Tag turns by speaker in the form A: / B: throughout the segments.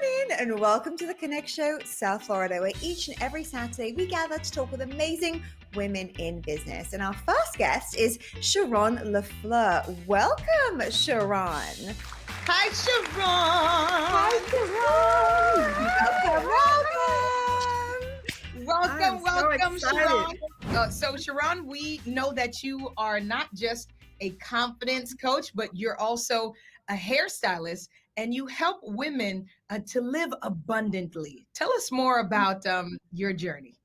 A: morning and welcome to the Connect Show, South Florida, where each and every Saturday we gather to talk with amazing women in business. And our first guest is Cherron Lafleur. Welcome, Cherron.
B: Hi, Cherron. Welcome, Cherron. So, Cherron, we know that you are not just a confidence coach, but you're also a hairstylist, and you help women to live abundantly. Tell us more about your journey.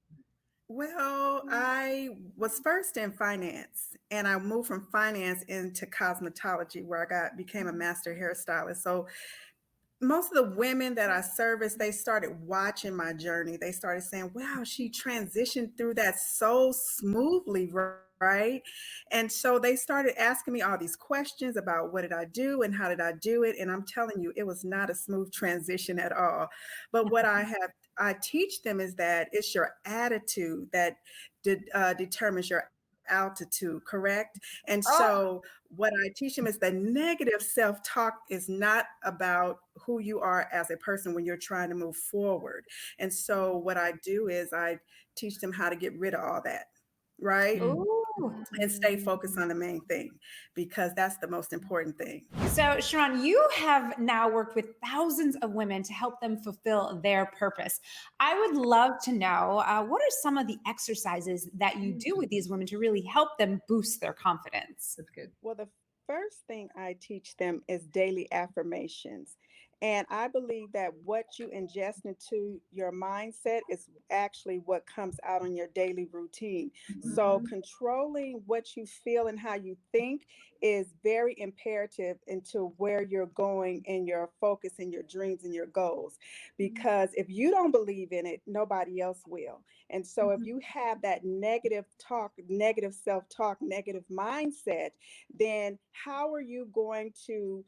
C: Well, I was first in finance, and I moved from finance into cosmetology, where I became a master hairstylist. So most of the women that I serviced, they started watching my journey. They started saying, wow, she transitioned through that so smoothly, right? And so they started asking me all these questions about what did I do and how did I do it? And I'm telling you, it was not a smooth transition at all. But what I teach them is that it's your attitude that determines your altitude, correct? And so what I teach them is the negative self-talk is not about who you are as a person when you're trying to move forward. And so what I do is I teach them how to get rid of all that, right?
D: Ooh.
C: And stay focused on the main thing, because that's the most important thing.
D: So, Cherron, you have now worked with thousands of women to help them fulfill their purpose. I would love to know, what are some of the exercises that you do with these women to really help them boost their confidence?
B: That's good.
E: Well, the first thing I teach them is daily affirmations. And I believe that what you ingest into your mindset is actually what comes out on your daily routine. So controlling what you feel and how you think is very imperative into where you're going in your focus and your dreams and your goals. Because if you don't believe in it, nobody else will. And so if you have that negative talk, negative self-talk, negative mindset, then how are you going to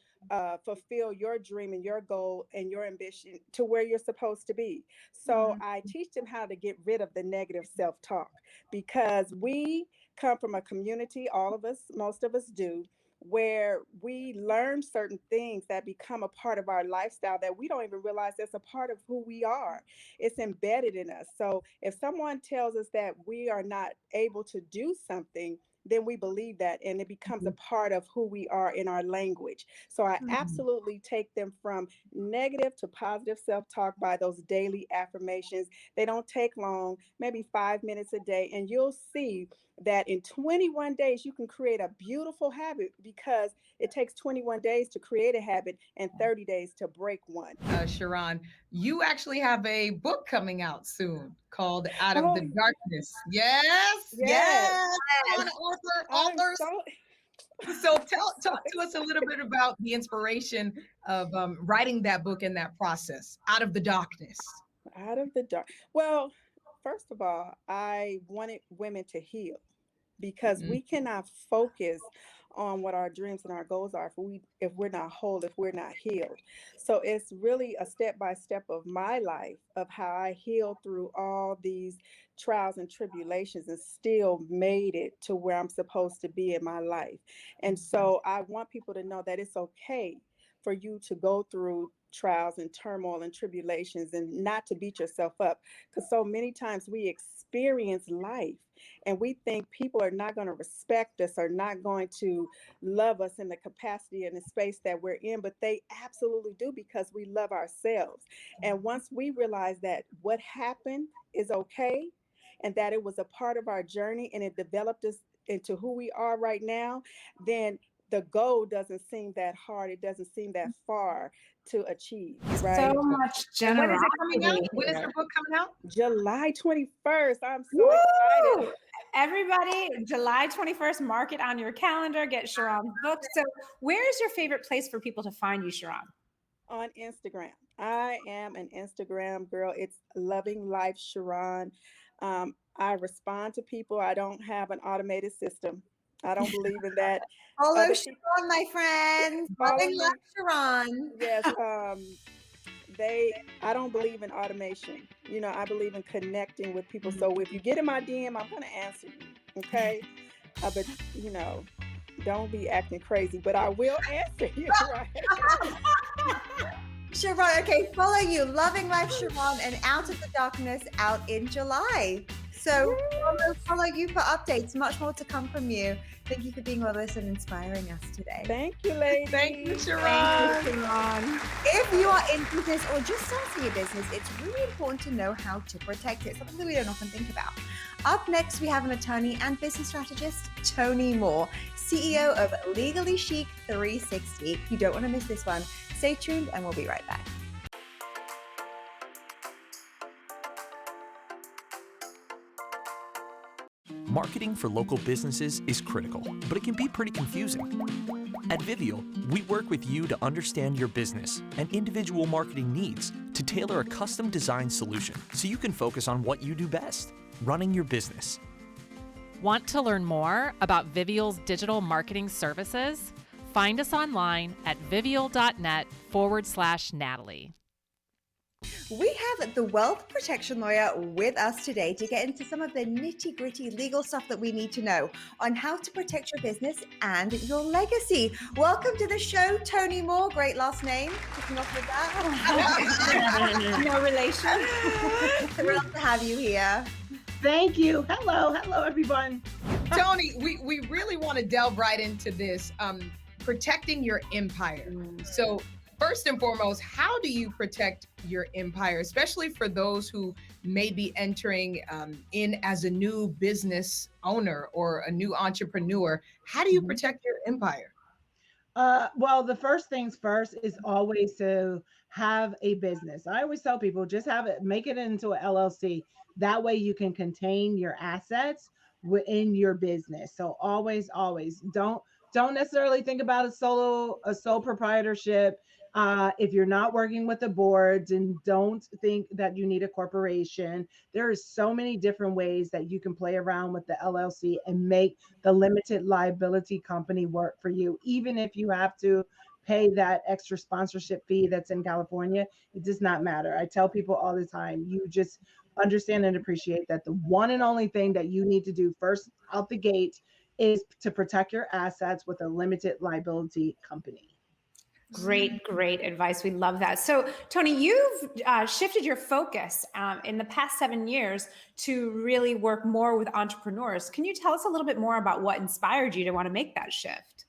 E: fulfill your dream and your goal and your ambition to where you're supposed to be? So I teach them how to get rid of the negative self-talk, because we come from a community, all of us, most of us do, where we learn certain things that become a part of our lifestyle that we don't even realize that's a part of who we are. It's embedded in us. So if someone tells us that we are not able to do something, then we believe that, and it becomes a part of who we are in our language. So I absolutely take them from negative to positive self-talk by those daily affirmations. They don't take long, maybe 5 minutes a day, and you'll see that in 21 days, you can create a beautiful habit, because it takes 21 days to create a habit and 30 days to break one.
B: Cherron, you actually have a book coming out soon called Out of the Darkness. Yes. Authors. So talk to us a little bit about the inspiration of writing that book and that process, Out of the Darkness.
E: Out of the dark. Well, first of all, I wanted women to heal, because we cannot focus on what our dreams and our goals are if we're not whole, if we're not healed. So it's really a step-by-step of my life of how I healed through all these trials and tribulations and still made it to where I'm supposed to be in my life. And so I want people to know that it's okay for you to go through trials and turmoil and tribulations, and not to beat yourself up, because so many times we experience life and we think people are not going to respect us or not going to love us in the capacity and the space that we're in, but they absolutely do, because we love ourselves. And once we realize that what happened is okay, and that it was a part of our journey and it developed us into who we are right now, then the goal doesn't seem that hard. It doesn't seem that far to achieve, right?
D: So much generosity.
B: When is it coming out? When is your book coming out?
E: July 21st. I'm so excited.
D: Everybody, July 21st, mark it on your calendar, get Cherron's book. So where's your favorite place for people to find you, Cherron?
E: On Instagram. I am an Instagram girl. It's Loving Life Cherron. I respond to people. I don't have an automated system. I don't believe in that.
A: Follow Cherron, my friends. Loving Life Cherron.
E: Yes. I don't believe in automation. You know, I believe in connecting with people. So if you get in my DM, I'm going to answer you. Okay. But you know, don't be acting crazy, but I will answer you. Right.
A: Cherron, okay, follow you. Loving Life Cherron and Out of the Darkness out in July. So follow you for updates. Much more to come from you. Thank you for being with us and inspiring us today.
E: Thank you, ladies.
B: Thank you, Cherron.
D: Thank you, Cherron.
A: If you are in business or just starting a business, it's really important to know how to protect it, something that we don't often think about. Up next, we have an attorney and business strategist, Toni Moore, CEO of Legally Chic 360. You don't want to miss this one. Stay tuned and we'll be right back.
F: Marketing for local businesses is critical, but it can be pretty confusing. At Vivial, we work with you to understand your business and individual marketing needs to tailor a custom-designed solution so you can focus on what you do best, running your business.
G: Want to learn more about Vivial's digital marketing services? Find us online at vivial.net/Natalie.
A: We have the wealth protection lawyer with us today to get into some of the nitty-gritty legal stuff that we need to know on how to protect your business and your legacy. Welcome to the show, Toni Moore. Great last name. Kicking off with that.
D: No relation.
A: Thrilled to have you here.
H: Thank you. Hello, everyone.
B: Toni, we really want to delve right into this, protecting your empire. So first and foremost, how do you protect your empire, especially for those who may be entering in as a new business owner or a new entrepreneur? How do you protect your empire?
H: Well, the first things first is always to have a business. I always tell people just have it, make it into an LLC. That way you can contain your assets within your business. So always don't necessarily think about a sole proprietorship. If you're not working with the boards, and don't think that you need a corporation. There are so many different ways that you can play around with the LLC and make the limited liability company work for you. Even if you have to pay that extra sponsorship fee that's in California, it does not matter. I tell people all the time, you just understand and appreciate that the one and only thing that you need to do first out the gate is to protect your assets with a limited liability company.
D: Great advice. We love that. So, Toni, you've shifted your focus in the past 7 years to really work more with entrepreneurs. Can you tell us a little bit more about what inspired you to want to make that shift?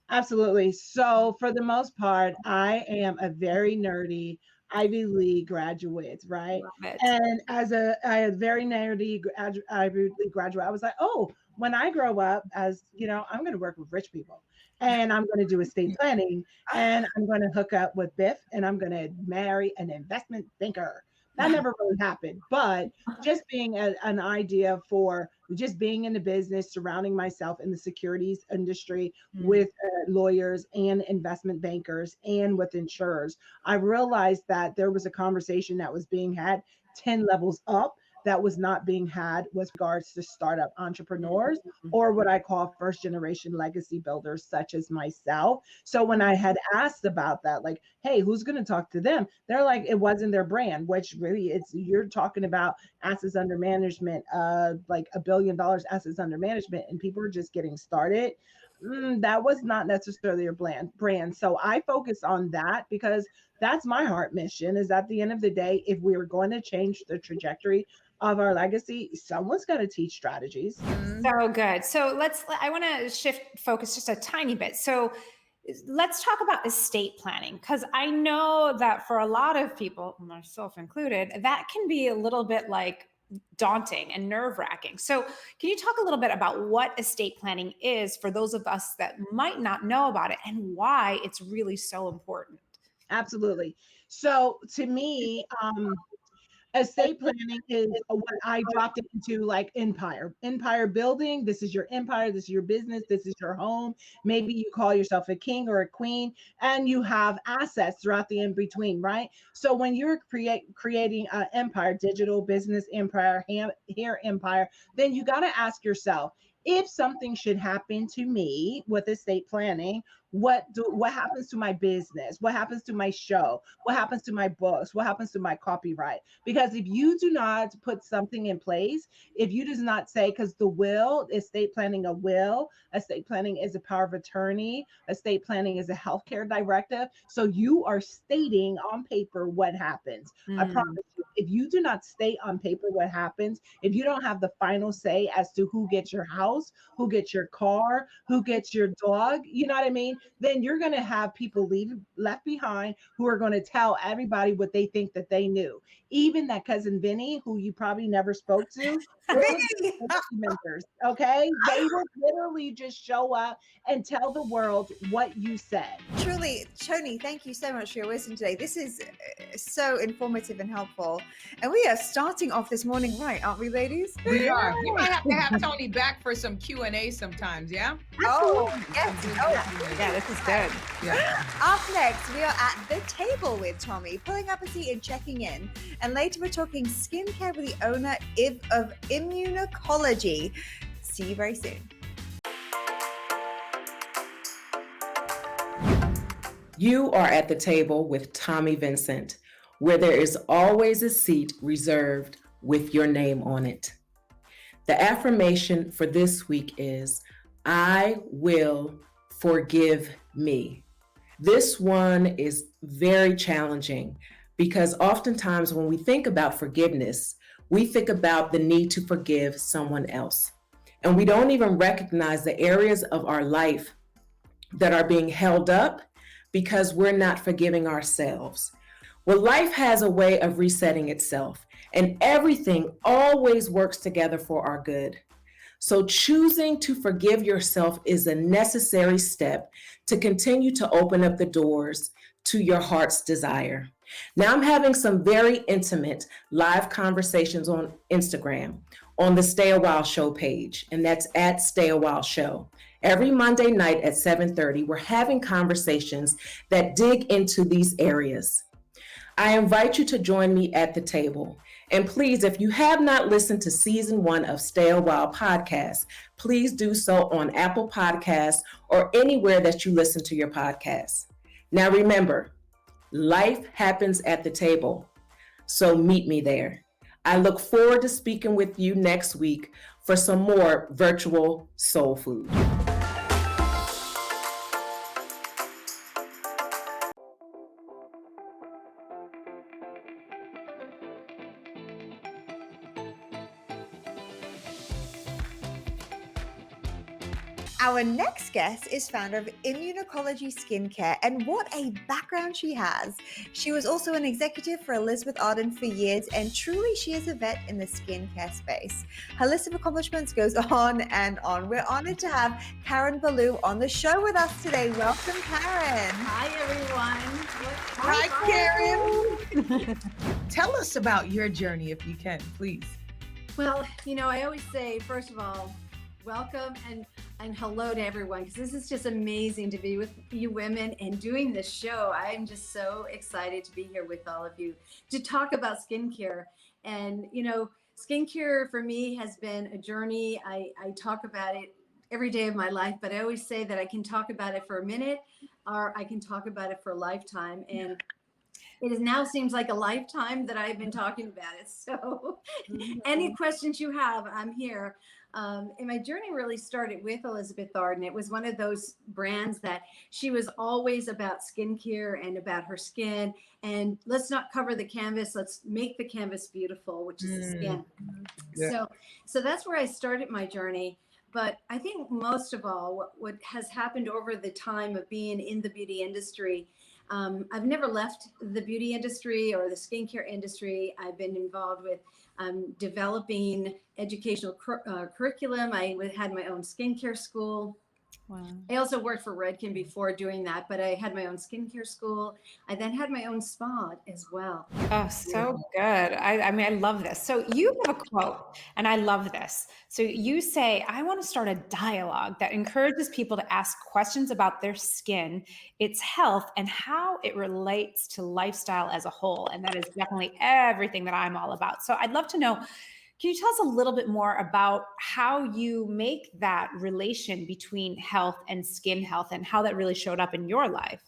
H: Absolutely. So, for the most part, I am a very nerdy Ivy League graduate, right? And as a very nerdy Ivy League graduate, I was like, oh, when I grow up, as you know, I'm going to work with rich people. And I'm going to do estate planning, and I'm going to hook up with Biff, and I'm going to marry an investment banker. That never really happened, but just being an idea for just being in the business, surrounding myself in the securities industry with lawyers and investment bankers and with insurers, I realized that there was a conversation that was being had 10 levels up that was not being had with regards to startup entrepreneurs or what I call first generation legacy builders, such as myself. So when I had asked about that, like, hey, who's going to talk to them? They're like, it wasn't their brand, which really you're talking about assets under management, like $1 billion assets under management, and people are just getting started. That was not necessarily your brand. So I focus on that because that's my heart mission, is at the end of the day, if we are going to change the trajectory of our legacy, someone's got to teach strategies.
D: So good. So I want to shift focus just a tiny bit. So let's talk about estate planning, because I know that for a lot of people, myself included, that can be a little bit like daunting and nerve-wracking. So can you talk a little bit about what estate planning is for those of us that might not know about it and why it's really so important?
H: Absolutely. So to me, estate planning is what I dropped it into, like empire building. This is your empire. This is your business. This is your home. Maybe you call yourself a king or a queen, and you have assets throughout the in between, right? So when you're creating an empire, digital business empire, hair empire, then you got to ask yourself, if something should happen to me with estate planning, what happens to my business, what happens to my show, what happens to my books, what happens to my copyright. Because if you do not put something in place, if you do not say, because the will, estate planning, estate planning is a power of attorney, estate planning is a healthcare directive. So you are stating on paper what happens. I promise you, if you do not state on paper what happens, if you don't have the final say as to who gets your house, who gets your car, who gets your dog, you know what I mean? Then you're going to have people left behind who are going to tell everybody what they think that they knew. Even that cousin Vinny, who you probably never spoke to, members, okay? They will literally just show up and tell the world what you said.
A: Truly, Toni, thank you so much for your wisdom today. This is so informative and helpful. And we are starting off this morning right, aren't we, ladies?
B: We are. We might have to have Toni back for some Q&A sometimes, yeah?
A: Oh, yes.
D: Yeah, this is good.
B: Yeah.
A: Up next, we are at the table with Tommy, pulling up a seat and checking in. And later, we're talking skincare with the owner of Immuonocologie. See you very soon.
I: You are at the table with Tommy Vincent, where there is always a seat reserved with your name on it. The affirmation for this week is, I will forgive me. This one is very challenging because oftentimes when we think about forgiveness, we think about the need to forgive someone else. And we don't even recognize the areas of our life that are being held up because we're not forgiving ourselves. Well, life has a way of resetting itself, and everything always works together for our good. So choosing to forgive yourself is a necessary step to continue to open up the doors to your heart's desire. Now I'm having some very intimate live conversations on Instagram on the Stay a While Show page, and that's at Stay a While Show. Every Monday night at 7:30, we're having conversations that dig into these areas. I invite you to join me at the table. And please, if you have not listened to season 1 of Stay a While podcast, please do so on Apple Podcasts or anywhere that you listen to your podcasts. Now remember, life happens at the table, so meet me there. I look forward to speaking with you next week for some more virtual soul food.
A: Our next guest is founder of Immuonocologie Skincare, and what a background she has. She was also an executive for Elizabeth Arden for years, and truly she is a vet in the skincare space. Her list of accomplishments goes on and on. We're honored to have Ballou on the show with us today. Welcome, Karen.
J: Hi, everyone.
B: Hi, Karen. Tell us about your journey, if you can, please.
J: Well, I always say, first of all, welcome and hello to everyone, because this is just amazing to be with you women and doing this show. I'm just so excited to be here with all of you to talk about skincare. And, skincare for me has been a journey. I talk about it every day of my life, but I always say that I can talk about it for a minute or I can talk about it for a lifetime. And it now seems like a lifetime that I've been talking about it. So any questions you have, I'm here. And my journey really started with Elizabeth Arden. It was one of those brands that she was always about skincare and about her skin. And let's not cover the canvas. Let's make the canvas beautiful, which is the skin. Yeah. So that's where I started my journey. But I think most of all, what has happened over the time of being in the beauty industry, I've never left the beauty industry or the skincare industry. I've been involved with developing educational curriculum. I had my own skincare school. Wow. I also worked for Redken before doing that, but I had my own skincare school. I then had my own spa as well.
D: Oh, so good. I mean, I love this. So you have a quote, and I love this. So you say, I want to start a dialogue that encourages people to ask questions about their skin, its health, and how it relates to lifestyle as a whole. And that is definitely everything that I'm all about. So I'd love to know, Can you tell us a little bit more about how you make that relation between health and skin health and how that really showed up in your life?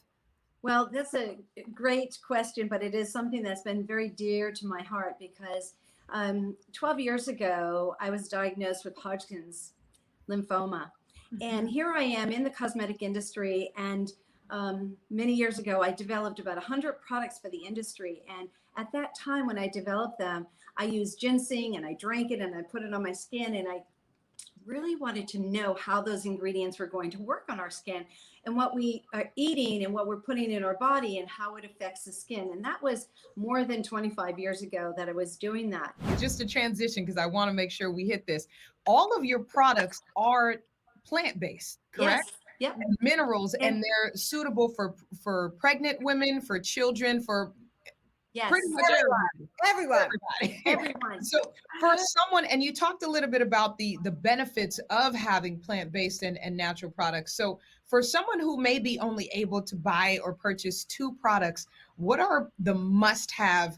J: Well, that's a great question, but it is something that's been very dear to my heart because 12 years ago, I was diagnosed with Hodgkin's lymphoma. And here I am in the cosmetic industry. And many years ago, I developed about 100 products for the industry. And at that time, when I developed them, I used ginseng and I drank it and I put it on my skin. And I really wanted to know how those ingredients were going to work on our skin and what we are eating and what we're putting in our body and how it affects the skin. And that was more than 25 years ago that I was doing that.
B: Just a transition, because I want to make sure we hit this. All of your products are plant-based, correct?
J: Yes. Yep.
B: And minerals, and they're suitable for pregnant women, for children, for pretty much everyone. So for someone, and you talked a little bit about the benefits of having plant-based and natural products. So for someone who may be only able to buy or purchase 2 products, what are the must-have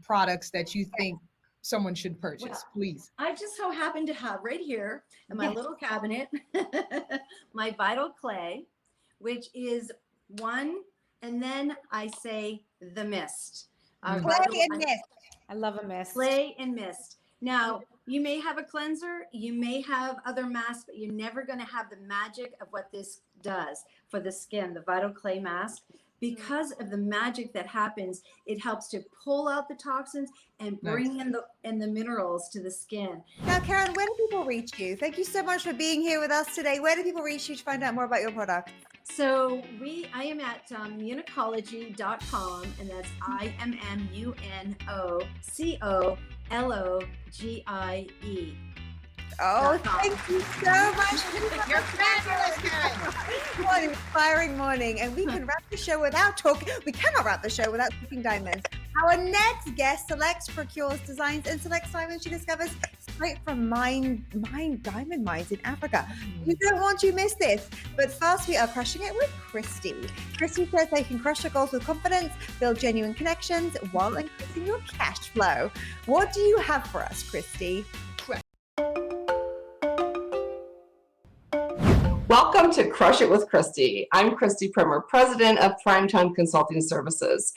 B: products that you think someone should purchase, please?
J: I just so happen to have right here in my little cabinet, my Vital Clay, which is one, and then I say the mist.
A: Clay and mist.
D: I love a mist.
J: Clay and mist. Now, you may have a cleanser, you may have other masks, but you're never going to have the magic of what this does for the skin, the Vital Clay mask. Because of the magic that happens, it helps to pull out the toxins and bring in the minerals to the skin.
A: Now, Karen, where do people reach you? Thank you so much for being here with us today. Where do people reach you to find out more about your product?
J: So I am at immuonocologie.com, and that's immuonocologie.
A: Oh, thank you so much.
B: You're fabulous, Karen.
A: What an inspiring morning. And we can wrap the show without talking. We cannot wrap the show without talking diamonds. Our next guest selects, procures, designs, and selects diamonds she discovers straight from diamond mines in Africa. You don't want to miss this. But first, we are crushing it with Christy. Christy says they can crush your goals with confidence, build genuine connections while increasing your cash flow. What do you have for us, Christy?
K: Welcome to Crush It with Christy. I'm Christy Primer, president of Primetime Consulting Services.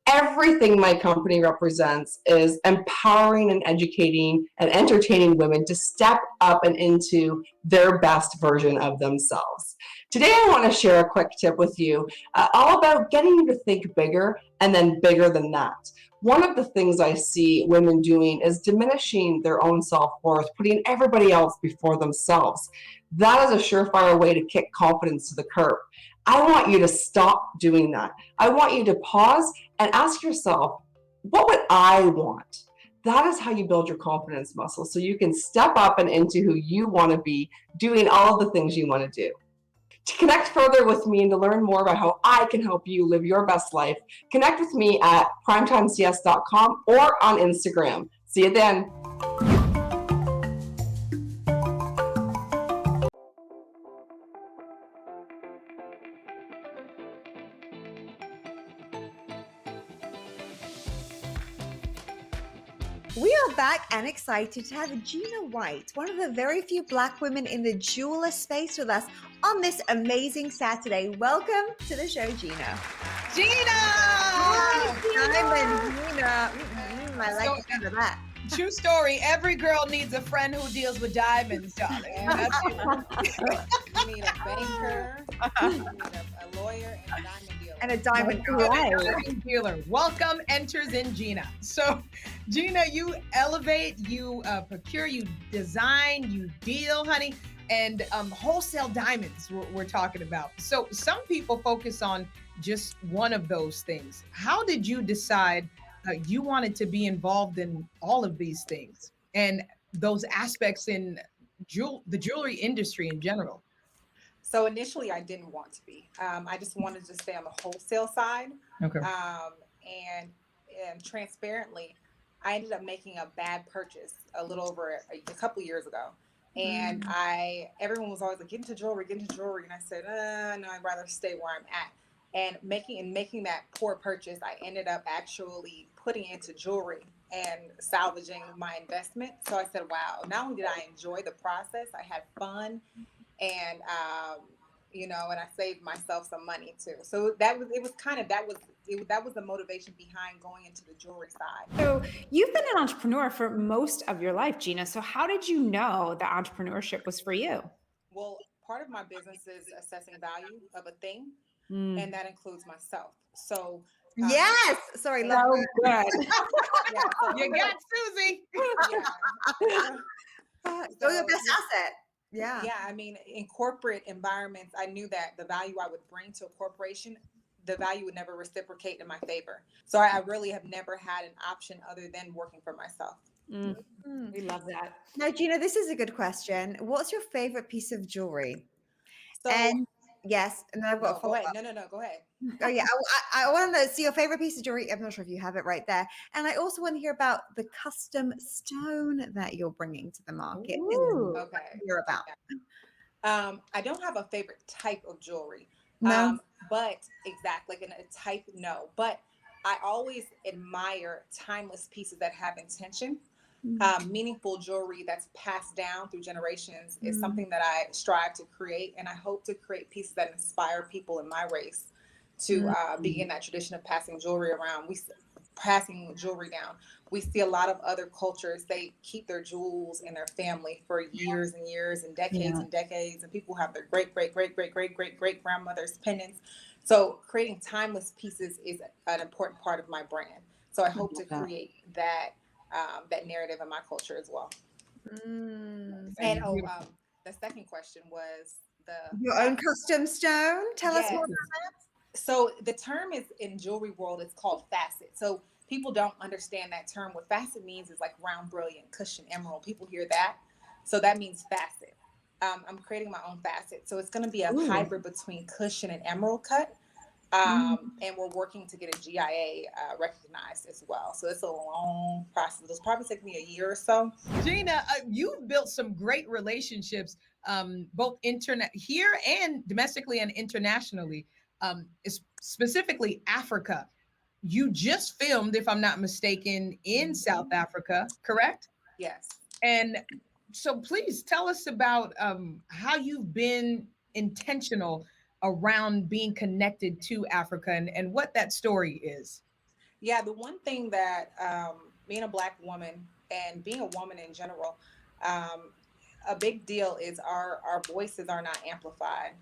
K: Everything my company represents is empowering and educating and entertaining women to step up and into their best version of themselves. Today, I want to share a quick tip with you all about getting you to think bigger and then bigger than that. One of the things I see women doing is diminishing their own self-worth, putting everybody else before themselves. That is a surefire way to kick confidence to the curb. I want you to stop doing that. I want you to pause and ask yourself, what would I want? That is how you build your confidence muscle, so you can step up and into who you want to be, doing all of the things you want to do. To connect further with me and to learn more about how I can help you live your best life, connect with me at primetimecs.com or on Instagram. See you then.
A: We are back and excited to have Gina White, one of the very few Black women in the jeweler space, with us on this amazing Saturday. Welcome to the show, Gina.
B: Gina!
A: Diamond, Gina. I like the sound of that.
B: True story. Every girl needs a friend who deals with diamonds, darling. That's it.
L: You need a banker, you need a lawyer, and a diamond dealer.
A: And a diamond
B: dealer. Welcome enters in Gina. So, Gina, you elevate, you procure, you design, you deal, honey, and wholesale diamonds we're talking about. So some people focus on just one of those things. How did you decide you wanted to be involved in all of these things and those aspects in the jewelry industry in general?
L: So initially I didn't want to be. I just wanted to stay on the wholesale side.
B: Okay.
L: And transparently, I ended up making a bad purchase a little over a couple years ago. And everyone was always like, get into jewelry. And I said, no, I'd rather stay where I'm at. And making that poor purchase, I ended up actually putting into jewelry and salvaging my investment. So I said, wow, not only did I enjoy the process, I had fun, and and I saved myself some money too. So that was the motivation behind going into the jewelry side.
D: So you've been an entrepreneur for most of your life, Gina. So how did you know that entrepreneurship was for you?
L: Well, part of my business is assessing value of a thing, and that includes myself. So
A: yes, sorry,
D: so good.
B: You got Susie.
A: So your best asset. Yeah.
L: Yeah. I mean, in corporate environments, I knew that the value I would bring to a corporation, the value would never reciprocate in my favor. So I really have never had an option other than working for myself.
D: We love that.
A: Now, Gina, this is a good question. What's your favorite piece of jewelry?
L: So
A: yes, and then I've got a follow-up.
L: Go ahead. No, go ahead.
A: Oh yeah, I want to know. See your favorite piece of jewelry. I'm not sure if you have it right there, and I also want to hear about the custom stone that you're bringing to the market.
L: Okay,
A: hear about.
L: I don't have a favorite type of jewelry.
A: No,
L: but exactly, like a type, no. But I always admire timeless pieces that have intention. Meaningful jewelry that's passed down through generations is something that I strive to create, and I hope to create pieces that inspire people in my race to begin that tradition of passing jewelry around. Passing jewelry down. We see a lot of other cultures, they keep their jewels in their family for years and years and decades and decades, and people have their great grandmother's pendants. So creating timeless pieces is an important part of my brand. So I hope to create that narrative in my culture as well. And the second question was
A: your own custom stone. Tell us more about that.
L: So the term is in jewelry world, it's called facet. So people don't understand that term. What facet means is like round, brilliant, cushion, emerald. People hear that. So that means facet. I'm creating my own facet. So it's going to be a hybrid between cushion and emerald cut. And we're working to get a GIA recognized as well. So it's a long process. It'll probably take me a year or so.
B: Gina, you've built some great relationships, both here and domestically and internationally. Specifically Africa. You just filmed, if I'm not mistaken, in South Africa, correct?
L: Yes.
B: And so please tell us about how you've been intentional around being connected to Africa and what that story is.
L: Yeah, the one thing that being a Black woman and being a woman in general, a big deal is our voices are not amplified.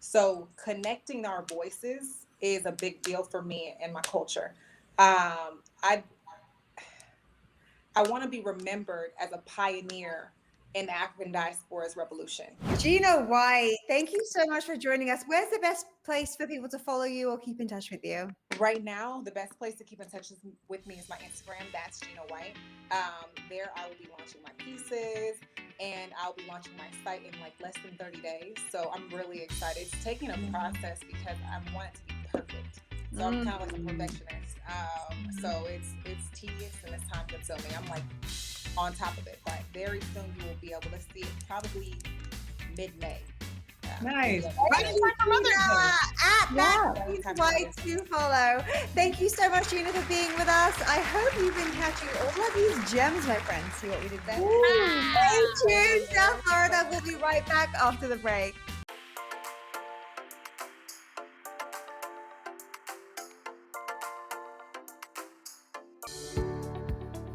L: So connecting our voices is a big deal for me and my culture. I want to be remembered as a pioneer in the African diaspora's revolution.
A: Gina White, thank you so much for joining us. Where's the best place for people to follow you or keep in touch with you?
L: Right now, the best place to keep in touch with me is my Instagram. That's Gina White. There I will be launching my pieces, and I'll be launching my site in like less than 30 days. So I'm really excited. It's taking a process because I want it to be perfect. So I'm kind of like a perfectionist. So it's tedious and it's time consuming. I'm like on top of it, but very soon you will be able to see it, probably mid-May.
B: Nice.
A: Right in time for Mother's Day. That's White to follow. Thank you so much, Gina, for being with us. I hope you've been catching all of these gems, my friends. See what we did there? Stay tuned, South Florida. We'll be right back after the break.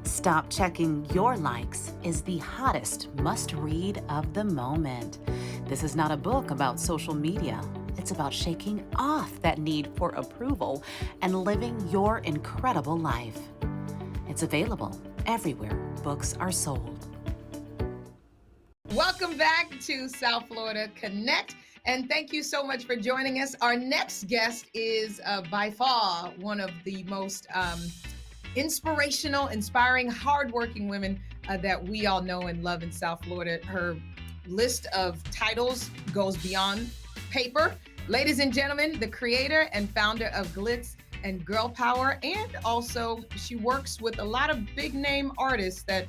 M: Stop Checking Your Likes is the hottest must-read of the moment. This is not a book about social media. It's about shaking off that need for approval and living your incredible life. It's available everywhere books are sold.
B: Welcome back to South Florida Connect, and thank you so much for joining us. Our next guest is by far one of the most inspirational, inspiring, hardworking women that we all know and love in South Florida. Her list of titles goes beyond paper. Ladies and gentlemen, the creator and founder of Glitz and Girl Power, and also she works with a lot of big name artists that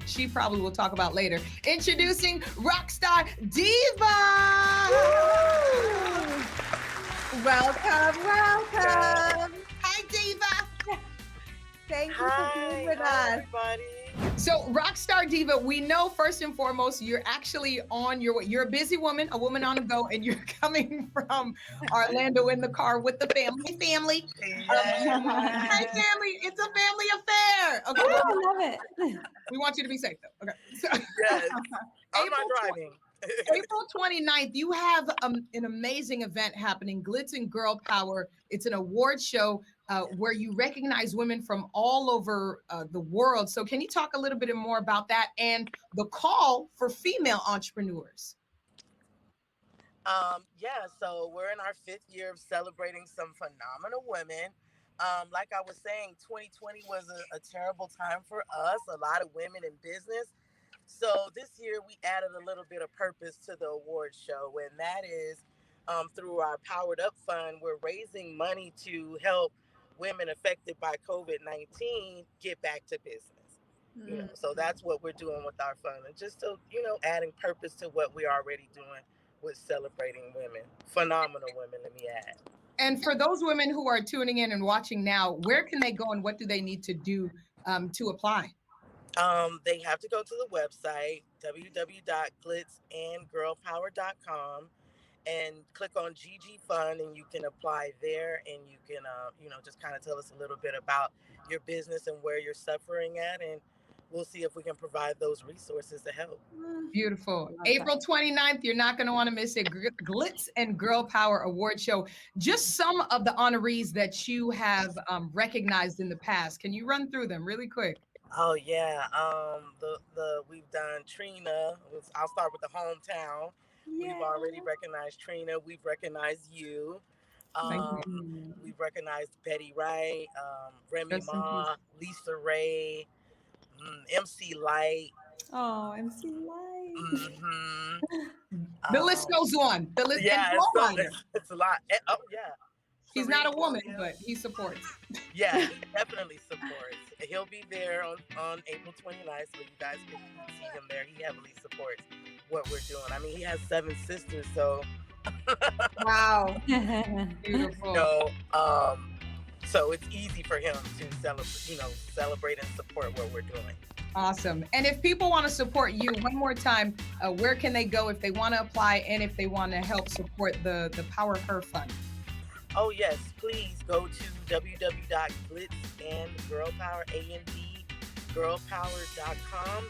B: she probably will talk about later. Introducing Rockstar Diva!
A: Welcome.
B: Hi, Diva.
A: Thank you for being with us.
N: Everybody.
B: So, Rockstar Diva, we know first and foremost you're actually on your way. You're a busy woman, a woman on the go, and you're coming from Orlando in the car with the family. Hey, family, it's a family affair. Okay,
D: I love it.
B: we want you to be safe, though. Okay. So,
N: Yes, I'm not driving.
B: April 29th, you have an amazing event happening, Glitz and Girl Power. It's an award show where you recognize women from all over the world. So can you talk a little bit more about that and the call for female entrepreneurs?
N: Yeah, so we're in our 5th year of celebrating some phenomenal women. Like I was saying, 2020 was a terrible time for us, a lot of women in business. So this year we added a little bit of purpose to the award show, and that is through our Powered Up Fund, we're raising money to help women affected by COVID-19 get back to business. You know, so that's what we're doing with our fund, and just to, adding purpose to what we're already doing with celebrating women, phenomenal women, let me add.
B: And for those women who are tuning in and watching now, where can they go and what do they need to do to apply?
N: They have to go to the website, www.glitzandgirlpower.com, and click on GG Fund, and you can apply there, and you can, just kind of tell us a little bit about your business and where you're suffering at, and we'll see if we can provide those resources to help.
B: Beautiful. April 29th, you're not going to want to miss it. Glitz and Girl Power Award Show. Just some of the honorees that you have recognized in the past. Can you run through them really quick?
N: Oh yeah, we've done Trina. I'll start with the hometown. Yay. We've already recognized Trina. We've recognized you. We've recognized Betty Wright, Remy Ma, Lisa Ray, MC Light.
D: Oh, MC Light.
B: The list goes on. The list goes on.
N: It's a lot. Oh yeah.
B: He's not a woman, but he supports.
N: Yeah, he definitely supports. He'll be there on April 29th, so you guys can see him there. He heavily supports what we're doing. I mean, he has 7 sisters, so.
A: Wow.
B: Beautiful.
N: So it's easy for him to celebrate and support what we're doing.
B: Awesome. And if people want to support you, one more time, where can they go if they want to apply and if they want to help support the Power Her Fund?
N: Oh, yes. Please go to www.glitzandgirlpower.com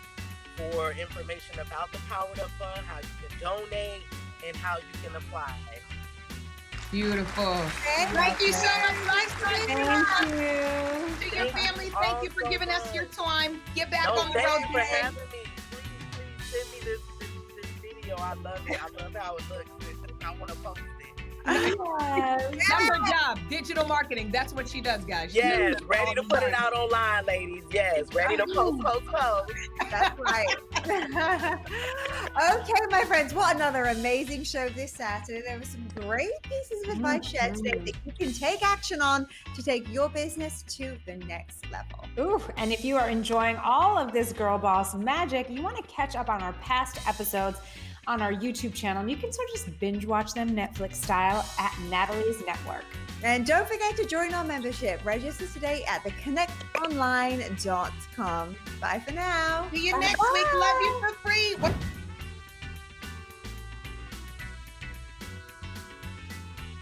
N: for information about the Powered Up Fund, how you can donate, and how you can apply.
B: Beautiful. Thank you so much. Nice
D: Thank you.
B: To your family, thank you for giving us your time. Get back on the road.
N: Thank you for having me. Please send me this video. I love it. I love how it looks. I want to post it.
B: Number job, digital marketing. That's what she does, guys.
N: Yes, ready to put it out online, ladies. Yes, ready to post.
A: That's right. Okay, my friends, what another amazing show this Saturday. There were some great pieces of advice shared today that you can take action on to take your business to the next level.
D: Ooh, and if you are enjoying all of this Girl Boss magic, you want to catch up on our past episodes on our YouTube channel, and you can sort of just binge watch them Netflix style at Natalie's Network.
A: And don't forget to join our membership. Register today at theconnectonline.com. Bye for now.
B: See you next week. Love you for free.